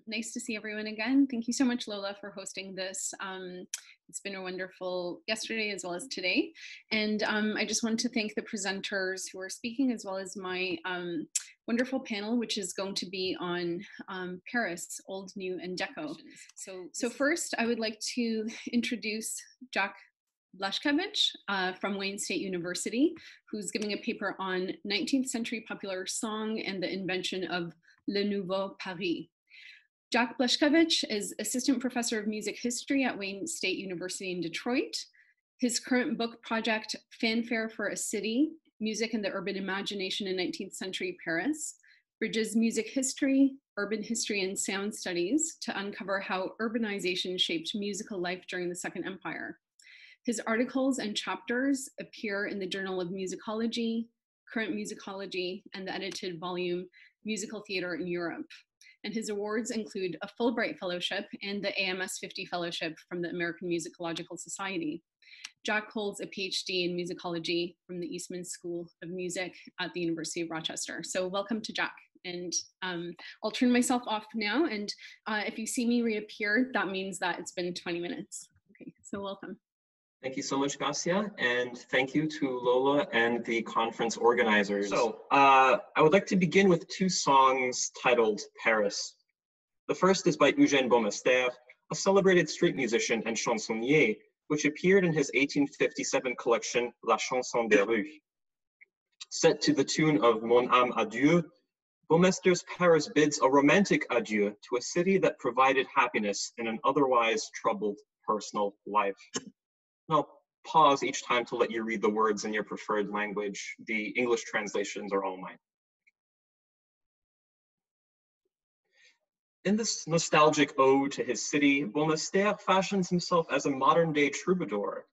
Nice to see everyone again. Thank you so much, Lola, for hosting this. It's been a wonderful yesterday as well as today. And I just want to thank the presenters who are speaking, as well as my wonderful panel, which is going to be on Paris, Old, New, and Deco. So first, I would like to introduce Jack Blaszkiewicz from Wayne State University, who's giving a paper on 19th century popular song and the invention of le nouveau Paris. Jack Blaszkiewicz is assistant professor of music history at Wayne State University in Detroit. His current book project, Fanfare for a City, Music and the Urban Imagination in 19th Century Paris, bridges music history, urban history, and sound studies to uncover how urbanization shaped musical life during the Second Empire. His articles and chapters appear in the Journal of Musicology, Current Musicology, and the edited volume Musical Theater in Europe. And his awards include a Fulbright Fellowship and the AMS 50 Fellowship from the American Musicological Society. Jack holds a PhD in musicology from the Eastman School of Music at the University of Rochester. So welcome to Jack. And I'll turn myself off now. And if you see me reappear, that means that it's been 20 minutes. Okay, so welcome. Thank you so much, Garcia, and thank you to Lola and the conference organizers. So, I would like to begin with two songs titled Paris. The first is by Eugène Baumeister, a celebrated street musician and chansonnier, which appeared in his 1857 collection, La Chanson des Rues. Set to the tune of Mon âme adieu, Baumeister's Paris bids a romantic adieu to a city that provided happiness in an otherwise troubled personal life. I'll pause each time to let you read the words in your preferred language. The English translations are all mine. In this nostalgic ode to his city, Baumeister fashions himself as a modern-day troubadour,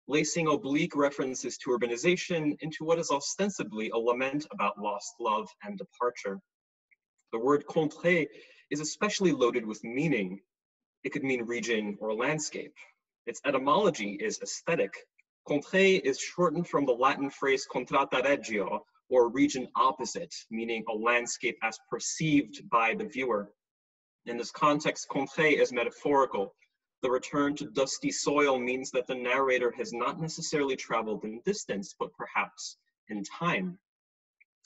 lacing oblique references to urbanization into what is ostensibly a lament about lost love and departure. The word contrée is especially loaded with meaning. It could mean region or landscape. Its etymology is aesthetic. Contrée is shortened from the Latin phrase contrata regio, or region opposite, meaning a landscape as perceived by the viewer. In this context, contrée is metaphorical. The return to dusty soil means that the narrator has not necessarily traveled in distance, but perhaps in time.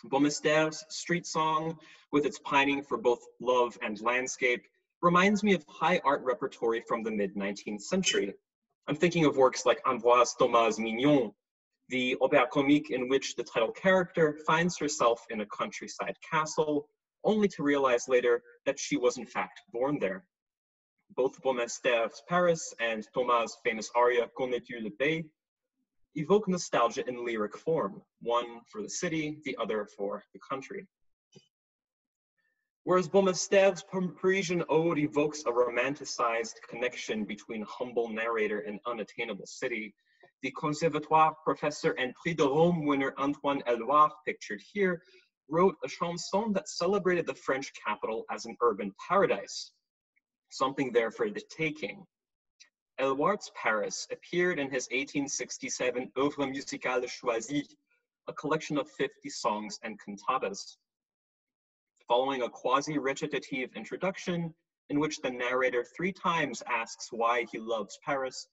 Baumeister's street song, with its pining for both love and landscape, reminds me of high art repertory from the mid-19th century. I'm thinking of works like Ambroise Thomas' Mignon, the opéra comique in which the title character finds herself in a countryside castle, only to realize later that she was in fact born there. Both Baumeister's Paris and Thomas' famous aria Connais-tu le pays evoke nostalgia in lyric form, one for the city, the other for the country. Whereas Baumeister's Parisian ode evokes a romanticized connection between humble narrator and unattainable city, the Conservatoire professor and Prix de Rome winner Antoine Elwart, pictured here, wrote a chanson that celebrated the French capital as an urban paradise, something there for the taking. Elwart's Paris appeared in his 1867 Œuvre musicale choisie, a collection of 50 songs and cantatas. Following a quasi-recitative introduction in which the narrator 3 times asks why he loves Paris,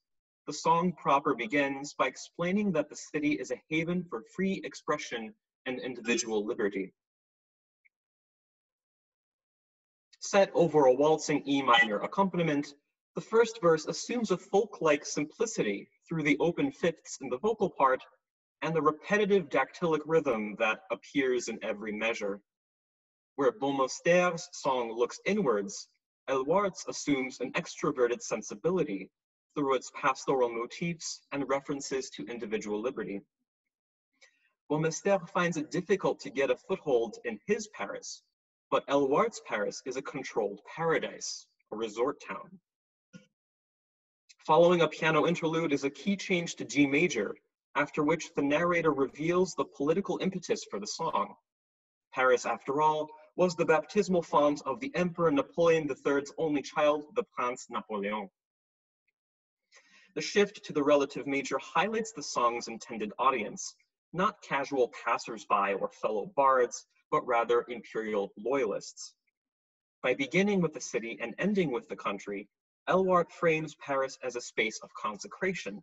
the song proper begins by explaining that the city is a haven for free expression and individual liberty. Set over a waltzing E minor accompaniment, the first verse assumes a folk-like simplicity through the open fifths in the vocal part and the repetitive dactylic rhythm that appears in every measure. Where Baumeister's song looks inwards, Elwart's assumes an extroverted sensibility through its pastoral motifs and references to individual liberty. Baumeister finds it difficult to get a foothold in his Paris, but Elwart's Paris is a controlled paradise, a resort town. Following a piano interlude is a key change to G major, after which the narrator reveals the political impetus for the song. Paris, after all, was the baptismal font of the Emperor Napoleon III's only child, the Prince Napoleon. The shift to the relative major highlights the song's intended audience, not casual passers-by or fellow bards, but rather imperial loyalists. By beginning with the city and ending with the country, Elwart frames Paris as a space of consecration,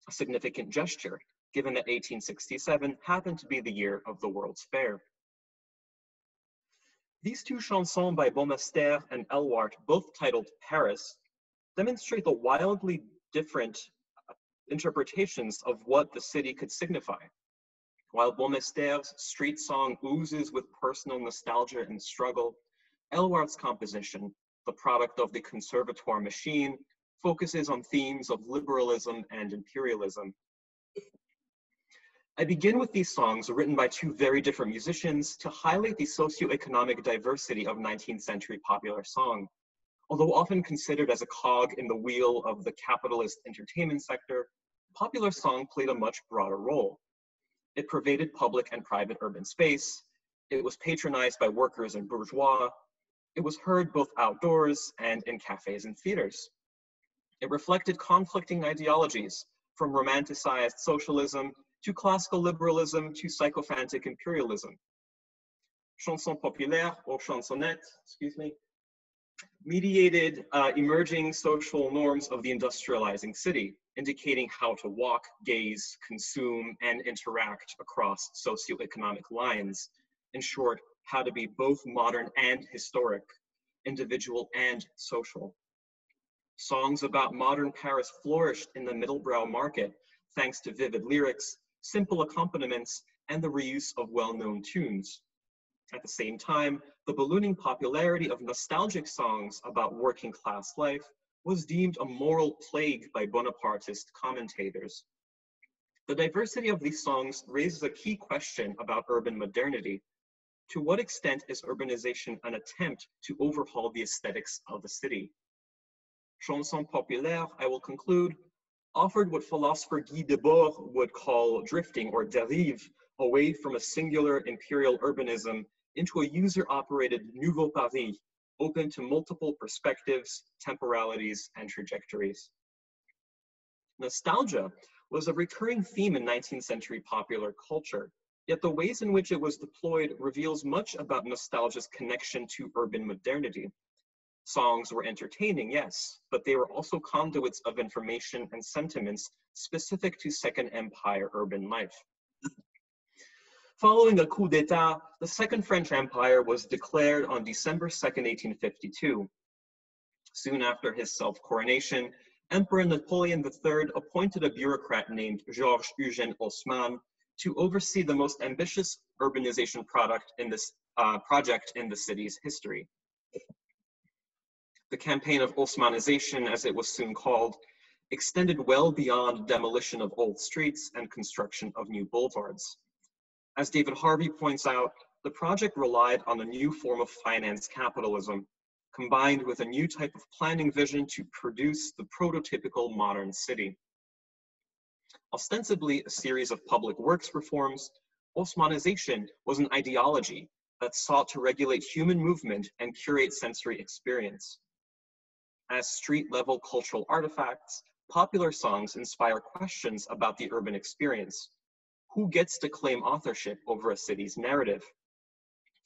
a significant gesture, given that 1867 happened to be the year of the World's Fair. These two chansons by Boym and Elwart, both titled Paris, demonstrate the wildly different interpretations of what the city could signify. While Boym's street song oozes with personal nostalgia and struggle, Elwart's composition, the product of the conservatoire machine, focuses on themes of liberalism and imperialism. I begin with these songs written by two very different musicians to highlight the socioeconomic diversity of 19th century popular song. Although often considered as a cog in the wheel of the capitalist entertainment sector, popular song played a much broader role. It pervaded public and private urban space. It was patronized by workers and bourgeois. It was heard both outdoors and in cafes and theaters. It reflected conflicting ideologies, from romanticized socialism to classical liberalism to sycophantic imperialism. Chanson populaire, or chansonnette, mediated emerging social norms of the industrializing city, indicating how to walk, gaze, consume, and interact across socioeconomic lines. In short, how to be both modern and historic, individual and social. Songs about modern Paris flourished in the middlebrow market thanks to vivid lyrics, simple accompaniments, and the reuse of well-known tunes. At the same time, the ballooning popularity of nostalgic songs about working-class life was deemed a moral plague by Bonapartist commentators. The diversity of these songs raises a key question about urban modernity. To what extent is urbanization an attempt to overhaul the aesthetics of the city? Chanson populaire, I will conclude, offered what philosopher Guy Debord would call drifting or dérive away from a singular imperial urbanism into a user-operated nouveau Paris, open to multiple perspectives, temporalities, and trajectories. Nostalgia was a recurring theme in 19th century popular culture, yet the ways in which it was deployed reveals much about nostalgia's connection to urban modernity. Songs were entertaining, yes, but they were also conduits of information and sentiments specific to Second Empire urban life. Following a coup d'etat, the Second French Empire was declared on December 2nd, 1852. Soon after his self-coronation, Emperor Napoleon III appointed a bureaucrat named Georges Eugène Haussmann to oversee the most ambitious urbanization project in the city's history. The campaign of Haussmannization, as it was soon called, extended well beyond demolition of old streets and construction of new boulevards. As David Harvey points out, the project relied on a new form of finance capitalism, combined with a new type of planning vision to produce the prototypical modern city. Ostensibly a series of public works reforms, Haussmannization was an ideology that sought to regulate human movement and curate sensory experience. As street-level cultural artifacts, popular songs inspire questions about the urban experience. Who gets to claim authorship over a city's narrative?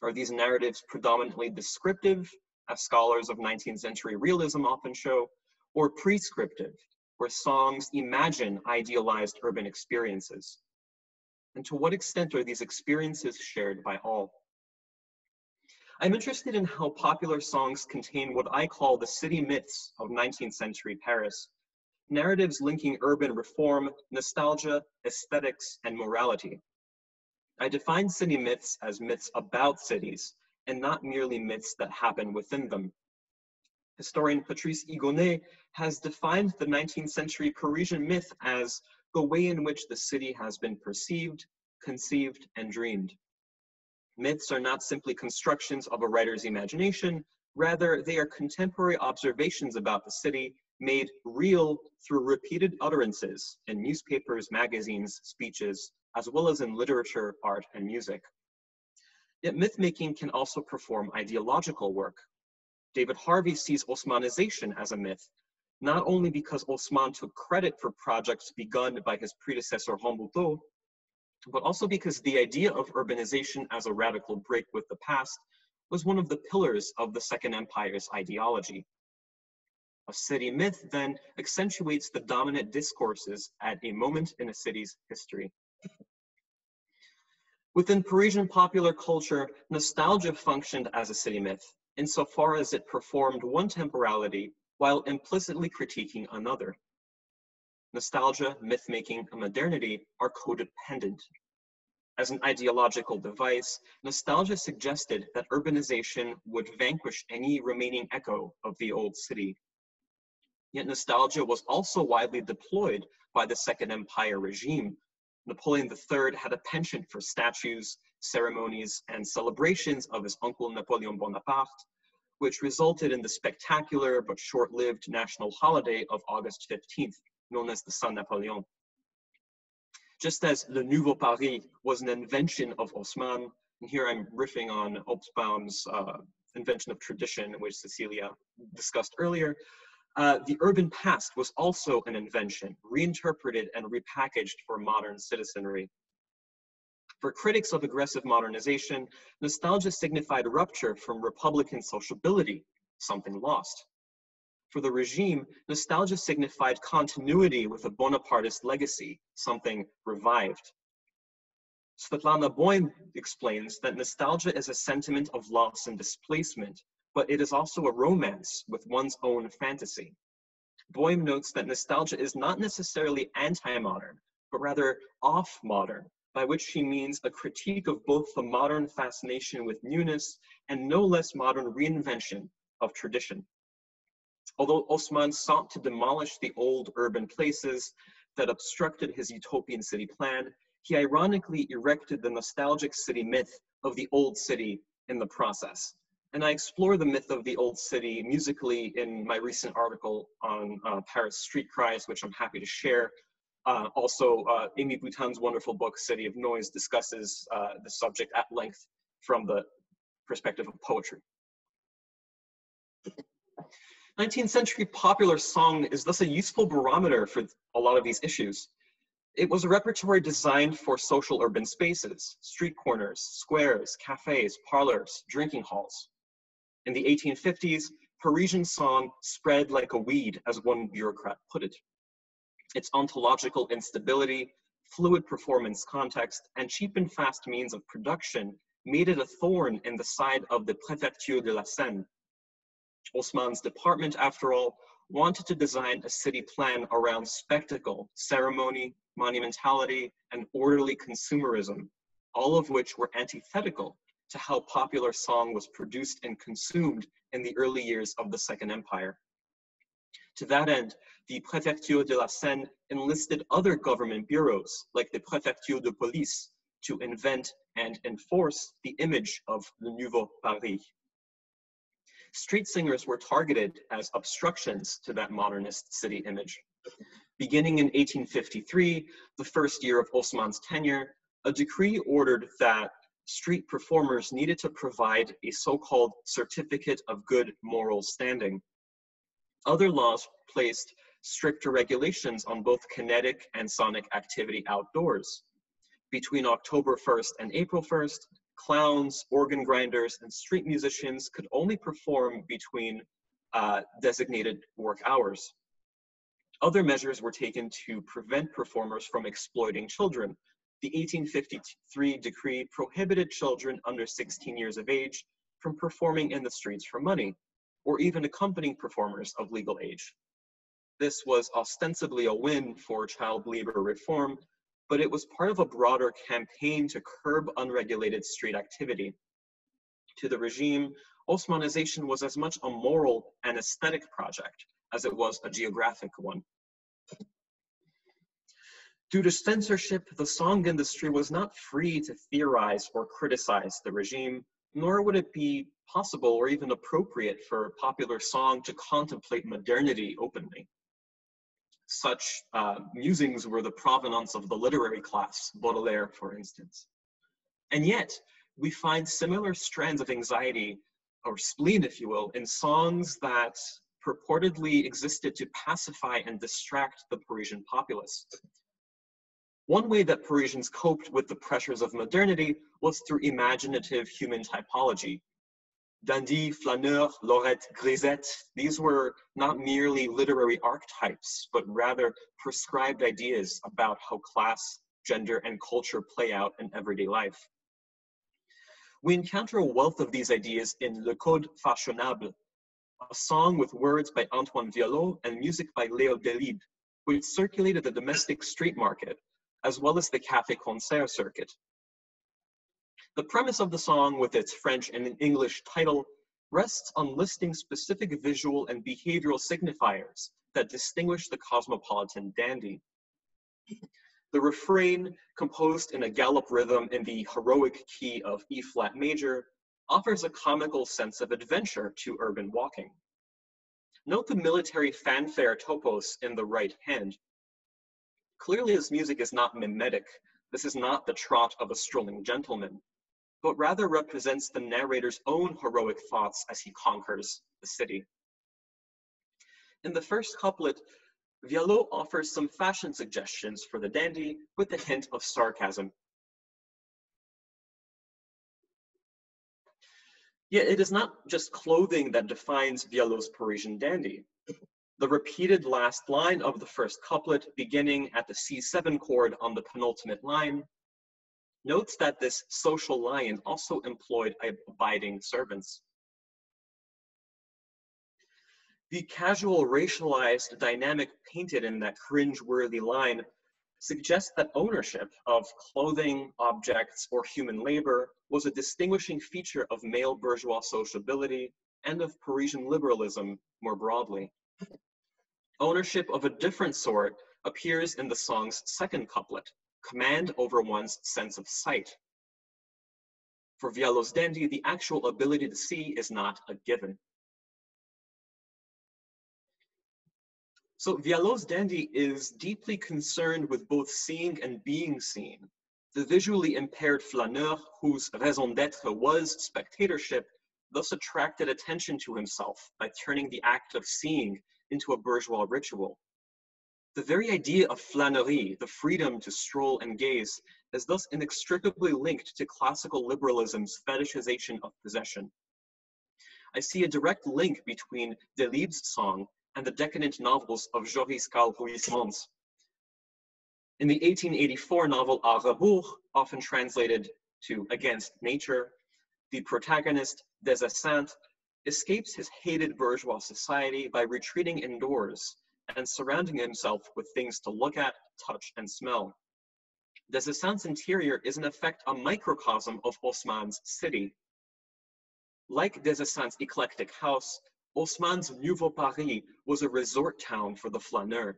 Are these narratives predominantly descriptive, as scholars of 19th century realism often show, or prescriptive, where songs imagine idealized urban experiences? And to what extent are these experiences shared by all? I'm interested in how popular songs contain what I call the city myths of 19th century Paris, narratives linking urban reform, nostalgia, aesthetics, and morality. I define city myths as myths about cities, and not merely myths that happen within them. Historian Patrice Higonnet has defined the 19th century Parisian myth as the way in which the city has been perceived, conceived, and dreamed. Myths are not simply constructions of a writer's imagination, rather they are contemporary observations about the city made real through repeated utterances in newspapers, magazines, speeches, as well as in literature, art, and music. Yet myth-making can also perform ideological work. David Harvey sees Haussmannization as a myth, not only because Haussmann took credit for projects begun by his predecessor Rambuteau, but also because the idea of urbanization as a radical break with the past was one of the pillars of the Second Empire's ideology. A city myth then accentuates the dominant discourses at a moment in a city's history. Within Parisian popular culture, nostalgia functioned as a city myth, insofar as it performed one temporality while implicitly critiquing another. Nostalgia, myth-making, and modernity are codependent. As an ideological device, nostalgia suggested that urbanization would vanquish any remaining echo of the old city. Yet nostalgia was also widely deployed by the Second Empire regime. Napoleon III had a penchant for statues, ceremonies, and celebrations of his uncle Napoleon Bonaparte, which resulted in the spectacular but short-lived national holiday of August 15th, known as the Saint Napoleon. Just as le nouveau Paris was an invention of Haussmann, and here I'm riffing on Hobsbawm's invention of tradition, which Cecilia discussed earlier, the urban past was also an invention, reinterpreted and repackaged for modern citizenry. For critics of aggressive modernization, nostalgia signified rupture from Republican sociability, something lost. For the regime, nostalgia signified continuity with a Bonapartist legacy, something revived. Svetlana Boym explains that nostalgia is a sentiment of loss and displacement, but it is also a romance with one's own fantasy. Boym notes that nostalgia is not necessarily anti-modern, but rather off-modern, by which she means a critique of both the modern fascination with newness and no less modern reinvention of tradition. Although Haussmann sought to demolish the old urban places that obstructed his utopian city plan, he ironically erected the nostalgic city myth of the old city in the process. And I explore the myth of the old city musically in my recent article on Paris street cries, which I'm happy to share. Also, Amy Boutin's wonderful book, City of Noise, discusses the subject at length from the perspective of poetry. 19th century popular song is thus a useful barometer for a lot of these issues. It was a repertoire designed for social urban spaces, street corners, squares, cafes, parlors, drinking halls. In the 1850s, Parisian song spread like a weed, as one bureaucrat put it. Its ontological instability, fluid performance context, and cheap and fast means of production made it a thorn in the side of the Préfecture de la Seine. Haussmann's department, after all, wanted to design a city plan around spectacle, ceremony, monumentality, and orderly consumerism, all of which were antithetical to how popular song was produced and consumed in the early years of the Second Empire. To that end, the Préfecture de la Seine enlisted other government bureaus, like the Préfecture de Police, to invent and enforce the image of the nouveau Paris. Street singers were targeted as obstructions to that modernist city image. Beginning in 1853, the first year of Haussmann's tenure, a decree ordered that street performers needed to provide a so-called certificate of good moral standing. Other laws placed stricter regulations on both kinetic and sonic activity outdoors. Between October 1st and April 1st, clowns, organ grinders, and street musicians could only perform between designated work hours. Other measures were taken to prevent performers from exploiting children. The 1853 decree prohibited children under 16 years of age from performing in the streets for money, or even accompanying performers of legal age. This was ostensibly a win for child labor reform, but it was part of a broader campaign to curb unregulated street activity. To the regime, Haussmannization was as much a moral and aesthetic project as it was a geographic one. Due to censorship, the song industry was not free to theorize or criticize the regime, nor would it be possible or even appropriate for popular song to contemplate modernity openly. Such musings were the provenance of the literary class, Baudelaire, for instance. And yet, we find similar strands of anxiety, or spleen, if you will, in songs that purportedly existed to pacify and distract the Parisian populace. One way that Parisians coped with the pressures of modernity was through imaginative human typology. Dandy, flaneur, lorette, grisette, these were not merely literary archetypes, but rather prescribed ideas about how class, gender, and culture play out in everyday life. We encounter a wealth of these ideas in Le Code Fashionable, a song with words by Antoine Violot and music by Léo Delibes, which circulated the domestic street market, as well as the café concert circuit. The premise of the song, with its French and English title, rests on listing specific visual and behavioral signifiers that distinguish the cosmopolitan dandy. The refrain, composed in a gallop rhythm in the heroic key of E-flat major, offers a comical sense of adventure to urban walking. Note the military fanfare topos in the right hand. Clearly, this music is not mimetic. This is not the trot of a strolling gentleman, but rather represents the narrator's own heroic thoughts as he conquers the city. In the first couplet, Violot offers some fashion suggestions for the dandy with a hint of sarcasm. Yet it is not just clothing that defines Violot's Parisian dandy. The repeated last line of the first couplet, beginning at the C7 chord on the penultimate line, notes that this social lion also employed abiding servants. The casual racialized dynamic painted in that cringe-worthy line suggests that ownership of clothing, objects, or human labor was a distinguishing feature of male bourgeois sociability and of Parisian liberalism more broadly. Ownership of a different sort appears in the song's second couplet, command over one's sense of sight. For Violot's dandy, the actual ability to see is not a given. So Violot's dandy is deeply concerned with both seeing and being seen. The visually impaired flaneur, whose raison d'être was spectatorship, thus attracted attention to himself by turning the act of seeing into a bourgeois ritual. The very idea of flânerie, the freedom to stroll and gaze, is thus inextricably linked to classical liberalism's fetishization of possession. I see a direct link between Delibes' song and the decadent novels of Joris Carl-Huysmans. In the 1884 novel À rebours, often translated to Against Nature, the protagonist, Des Esseintes, escapes his hated bourgeois society by retreating indoors and surrounding himself with things to look at, touch, and smell. Des Esseintes' interior is in effect a microcosm of Haussmann's city. Like Des Esseintes' eclectic house, Haussmann's Nouveau Paris was a resort town for the flaneur.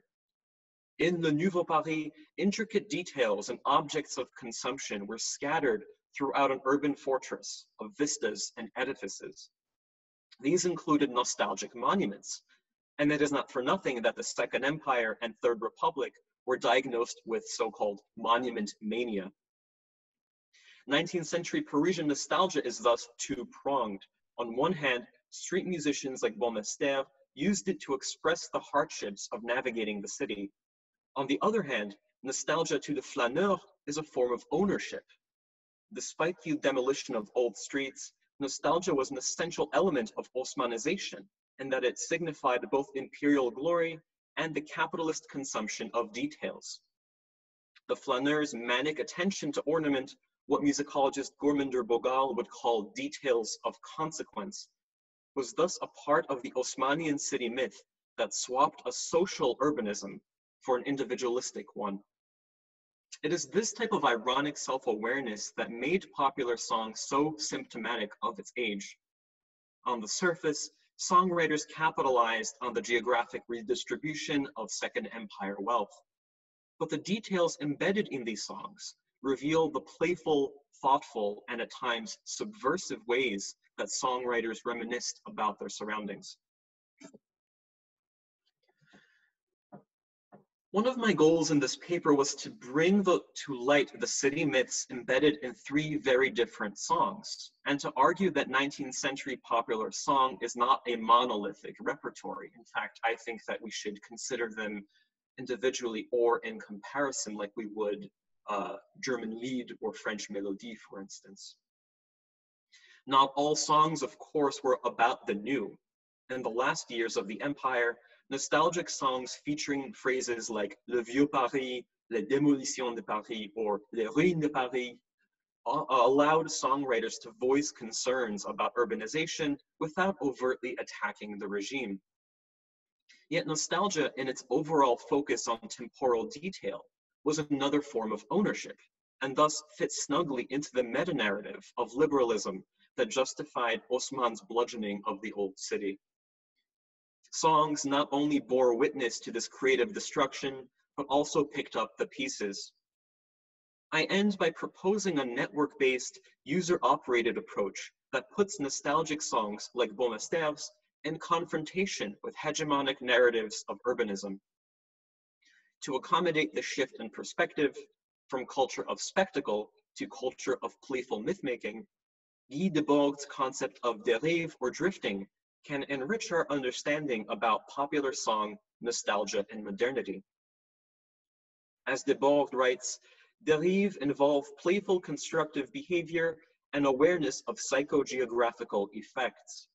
In the Nouveau Paris, intricate details and objects of consumption were scattered throughout an urban fortress of vistas and edifices. These included nostalgic monuments, and it is not for nothing that the Second Empire and Third Republic were diagnosed with so-called monument mania. 19th-century Parisian nostalgia is thus two-pronged. On one hand, street musicians like Boym used it to express the hardships of navigating the city. On the other hand, nostalgia to the flaneur is a form of ownership. Despite the demolition of old streets, nostalgia was an essential element of Haussmannization, in that it signified both imperial glory and the capitalist consumption of details. The flaneur's manic attention to ornament, what musicologist Gourmander Bogal would call details of consequence, was thus a part of the Haussmannian city myth that swapped a social urbanism for an individualistic one. It is this type of ironic self-awareness that made popular song so symptomatic of its age. On the surface, songwriters capitalized on the geographic redistribution of Second Empire wealth. But the details embedded in these songs reveal the playful, thoughtful, and at times subversive ways that songwriters reminisced about their surroundings. One of my goals in this paper was to bring to light the city myths embedded in three very different songs, and to argue that 19th century popular song is not a monolithic repertory. In fact, I think that we should consider them individually or in comparison, like we would German Lied or French Melodie, for instance. Not all songs, of course, were about the new. In the last years of the empire, nostalgic songs featuring phrases like Le Vieux Paris, Les Démolitions de Paris, or Les Ruines de Paris allowed songwriters to voice concerns about urbanization without overtly attacking the regime. Yet nostalgia, in its overall focus on temporal detail, was another form of ownership, and thus fit snugly into the meta-narrative of liberalism that justified Haussmann's bludgeoning of the old city. Songs not only bore witness to this creative destruction, but also picked up the pieces. I end by proposing a network-based, user-operated approach that puts nostalgic songs like Boym in confrontation with hegemonic narratives of urbanism. To accommodate the shift in perspective from culture of spectacle to culture of playful mythmaking, Guy Debord's concept of dérive or drifting can enrich our understanding about popular song, nostalgia, and modernity. As Debord writes, dérive involve playful constructive behavior and awareness of psychogeographical effects.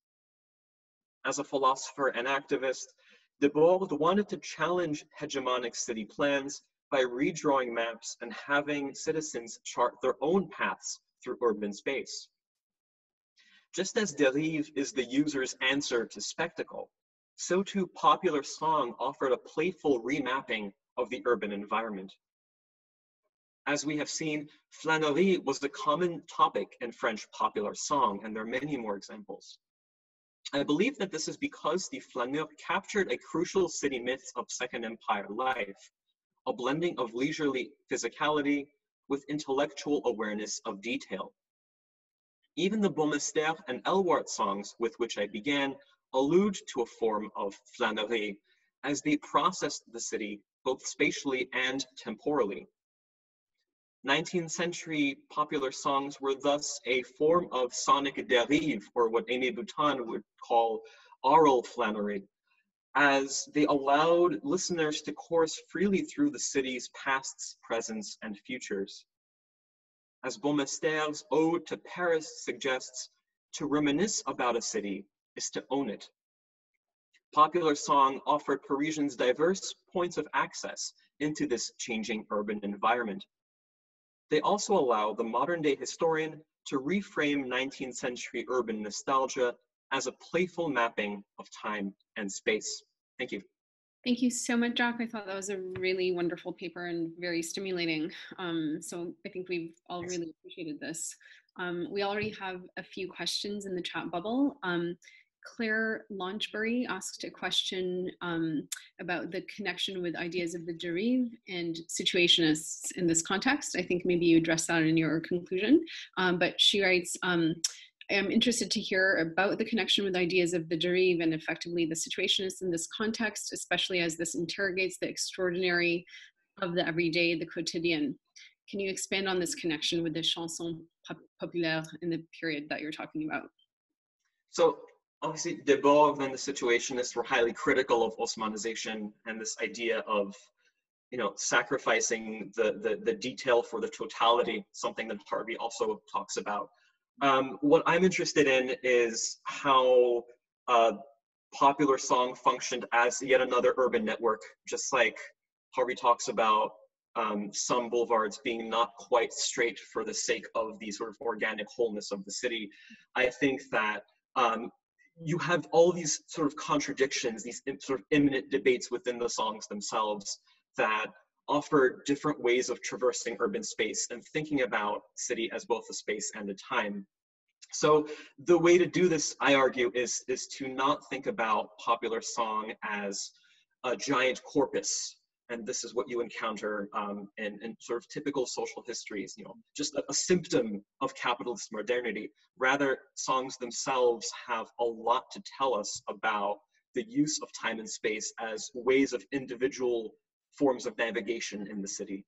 As a philosopher and activist, Debord wanted to challenge hegemonic city plans by redrawing maps and having citizens chart their own paths through urban space. Just as dérive is the user's answer to spectacle, so too popular song offered a playful remapping of the urban environment. As we have seen, flânerie was a common topic in French popular song, and there are many more examples. I believe that this is because the flaneur captured a crucial city myth of Second Empire life, a blending of leisurely physicality with intellectual awareness of detail. Even the Boym and Elwart songs with which I began allude to a form of flânerie, as they processed the city both spatially and temporally. 19th-century popular songs were thus a form of sonic dérive, or what Aimé Bouton would call aural flânerie, as they allowed listeners to course freely through the city's pasts, presents, and futures. As Beaumester's Ode to Paris suggests, to reminisce about a city is to own it. Popular song offered Parisians diverse points of access into this changing urban environment. They also allow the modern-day historian to reframe 19th-century urban nostalgia as a playful mapping of time and space. Thank you. Thank you so much, Jack. I thought that was a really wonderful paper and very stimulating. So I think we've all really appreciated this. We already have a few questions in the chat bubble. Claire Launchbury asked a question about the connection with ideas of the dérive and situationists in this context. I think maybe you addressed that in your conclusion, but she writes, I am interested to hear about the connection with ideas of the dérive and effectively the situationists in this context, especially as this interrogates the extraordinary of the everyday, the quotidien. Can you expand on this connection with the chanson populaire in the period that you're talking about? So obviously, Debord and the situationists were highly critical of Haussmannization and this idea of, sacrificing the detail for the totality, something that Harvey also talks about. What I'm interested in is how popular song functioned as yet another urban network, just like Harvey talks about some boulevards being not quite straight for the sake of the sort of organic wholeness of the city. I think that you have all these sort of contradictions, these sort of imminent debates within the songs themselves that offer different ways of traversing urban space and thinking about city as both a space and a time. So the way to do this, I argue, is to not think about popular song as a giant corpus. And this is what you encounter in sort of typical social histories, just a symptom of capitalist modernity. Rather, songs themselves have a lot to tell us about the use of time and space as ways of individual forms of navigation in the city.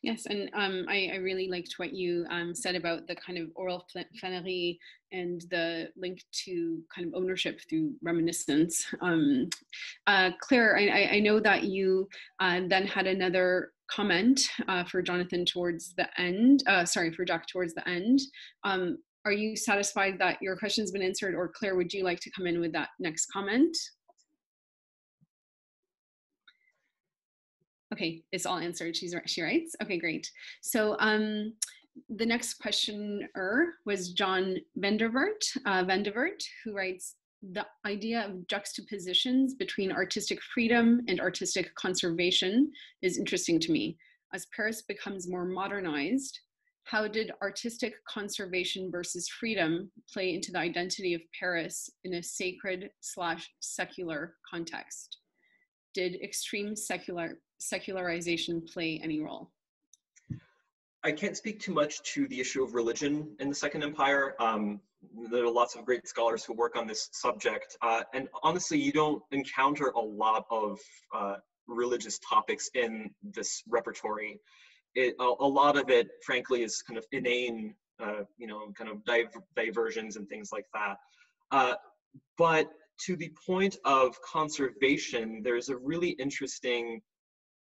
Yes, and I really liked what you said about the kind of aural flânerie and the link to kind of ownership through reminiscence. Claire, I know that you then had another comment for Jonathan towards the end, for Jack towards the end. are you satisfied that your question's been answered, or Claire, would you like to come in with that next comment? Okay, it's all answered, she writes. Okay, great. So the next questioner was John Vandevert, who writes, the idea of juxtapositions between artistic freedom and artistic conservation is interesting to me. As Paris becomes more modernized, how did artistic conservation versus freedom play into the identity of Paris in a sacred/secular context? Did extreme secularization play any role? I can't speak too much to the issue of religion in the Second Empire. There are lots of great scholars who work on this subject. And honestly, you don't encounter a lot of religious topics in this repertory. A lot of it, frankly, is kind of inane, kind of diversions and things like that. But to the point of conservation, there's a really interesting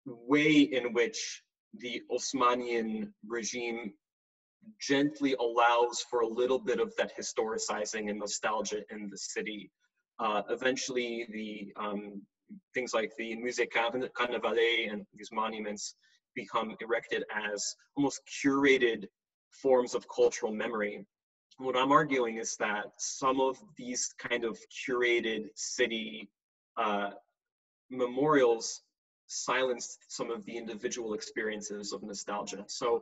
way in which the Haussmannian regime gently allows for a little bit of that historicizing and nostalgia in the city. Eventually, the things like the musicologists and these monuments become erected as almost curated forms of cultural memory. What I'm arguing is that some of these kind of curated city memorials silenced some of the individual experiences of nostalgia. So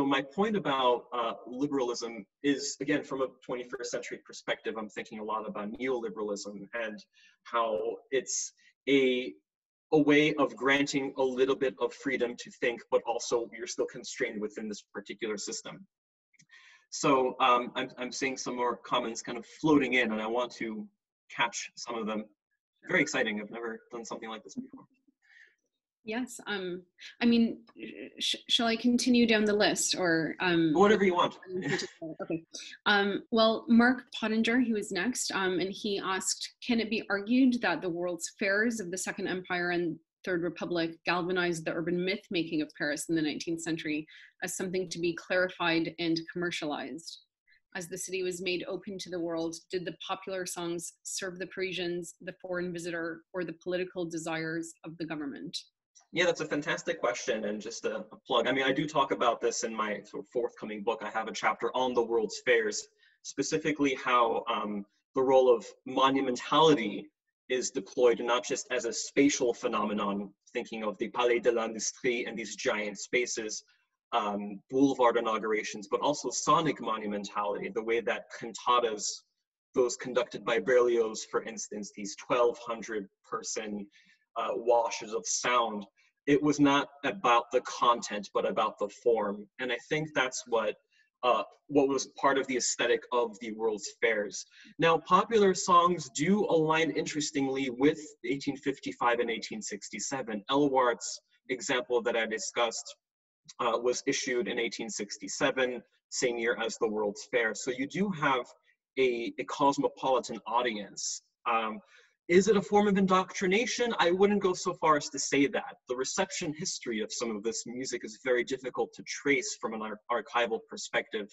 my point about liberalism is, again, from a 21st century perspective, I'm thinking a lot about neoliberalism and how it's a way of granting a little bit of freedom to think, but also you're still constrained within this particular system. So I'm seeing some more comments kind of floating in, and I want to catch some of them. Very exciting. I've never done something like this before. Yes. I mean, shall I continue down the list, or whatever you want? Okay. Well, Mark Pottinger, he was next, and he asked, can it be argued that the World's Fairs of the Second Empire and Third Republic galvanized the urban myth-making of Paris in the 19th century as something to be clarified and commercialized? As the city was made open to the world, did the popular songs serve the Parisians, the foreign visitor, or the political desires of the government? Yeah, that's a fantastic question, and just a plug. I mean, I do talk about this in my sort of forthcoming book. I have a chapter on the World's Fairs, specifically how the role of monumentality is deployed not just as a spatial phenomenon, thinking of the Palais de l'Industrie and these giant spaces, boulevard inaugurations, but also sonic monumentality, the way that cantatas, those conducted by Berlioz, for instance, these 1,200 person washes of sound, it was not about the content, but about the form. And I think that's what was part of the aesthetic of the World's Fairs. Now, popular songs do align interestingly with 1855 and 1867. Elwart's example that I discussed was issued in 1867, same year as the World's Fair. So you do have a cosmopolitan audience. Is it a form of indoctrination? I wouldn't go so far as to say that. The reception history of some of this music is very difficult to trace from an archival perspective.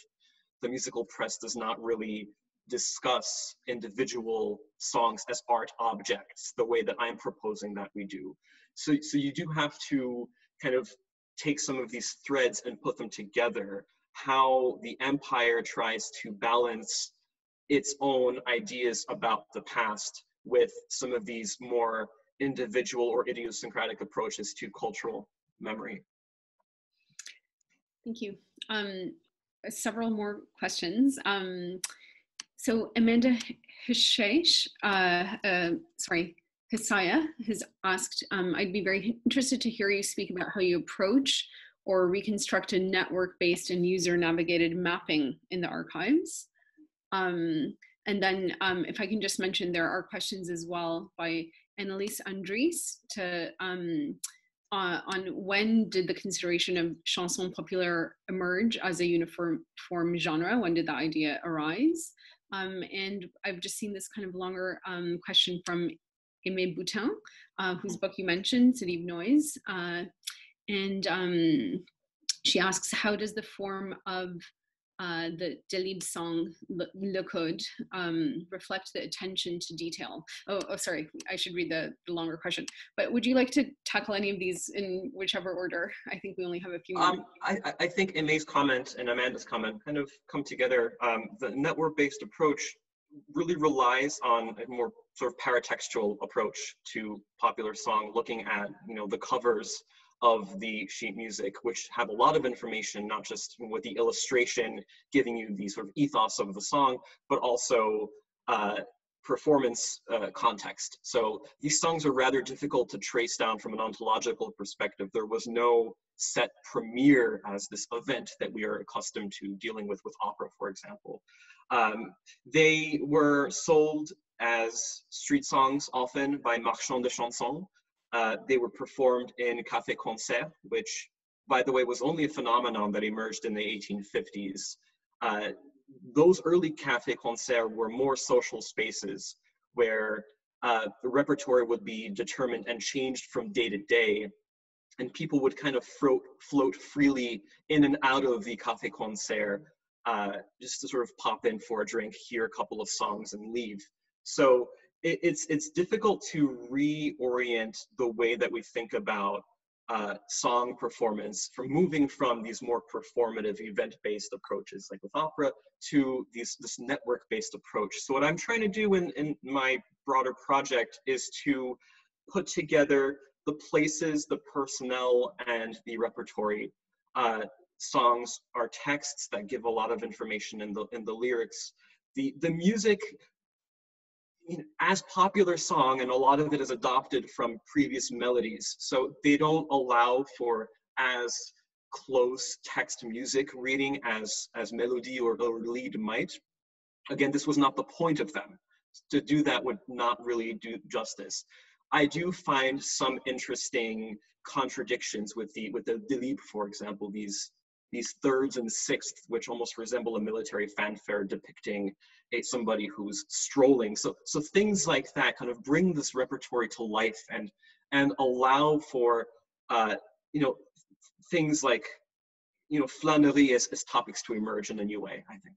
The musical press does not really discuss individual songs as art objects the way that I'm proposing that we do. So you do have to kind of take some of these threads and put them together, how the empire tries to balance its own ideas about the past with some of these more individual or idiosyncratic approaches to cultural memory. Thank you. Several more questions. So Amanda Hisaya has asked, I'd be very interested to hear you speak about how you approach or reconstruct a network-based and user-navigated mapping in the archives. And then if I can just mention, there are questions as well by Annalise Andries on when did the consideration of chanson populaire emerge as a uniform genre? When did the idea arise? And I've just seen this kind of longer question from Aimé Boutin, whose book you mentioned, City of Noise. And she asks, how does the form of the Delibes song, Le Code, reflect the attention to detail? Oh, sorry, I should read the longer question. But would you like to tackle any of these in whichever order? I think we only have a few more. I think Aimé's comment and Amanda's comment kind of come together. The network-based approach really relies on a more sort of paratextual approach to popular song, looking at, you know, the covers of the sheet music, which have a lot of information, not just with the illustration giving you the sort of ethos of the song, but also performance context. So these songs are rather difficult to trace down from an ontological perspective. There was no set premiere as this event that we are accustomed to dealing with opera, for example. They were sold as street songs often by marchands de chansons. They were performed in café-concert, which, by the way, was only a phenomenon that emerged in the 1850s. Those early café-concert were more social spaces where the repertoire would be determined and changed from day to day, and people would kind of float freely in and out of the café-concert, just to sort of pop in for a drink, hear a couple of songs, and leave. So it's difficult to reorient the way that we think about song performance, from moving from these more performative event-based approaches like with opera to this network-based approach. So what I'm trying to do in my broader project is to put together the places, the personnel, and the repertory. Songs are texts that give a lot of information in the lyrics. The music, as popular song, and a lot of it is adopted from previous melodies, so they don't allow for as close text music reading as melody or lied might. Again, this was not the point of them. To do that would not really do justice. I do find some interesting contradictions with the Delibes, for example, these thirds and sixths, which almost resemble a military fanfare depicting somebody who's strolling. So things like that kind of bring this repertory to life and allow for things like flânerie as topics to emerge in a new way, I think.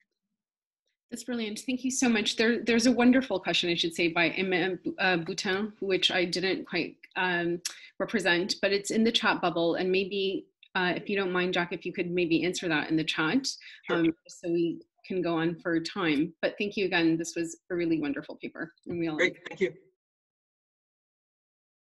That's brilliant. Thank you so much. There's a wonderful question, I should say, by Aimé Boutin, which I didn't quite represent, but it's in the chat bubble. And maybe, if you don't mind, Jack, if you could maybe answer that in the chat, sure. So we can go on for time. But thank you again. This was a really wonderful paper. And Great, thank you.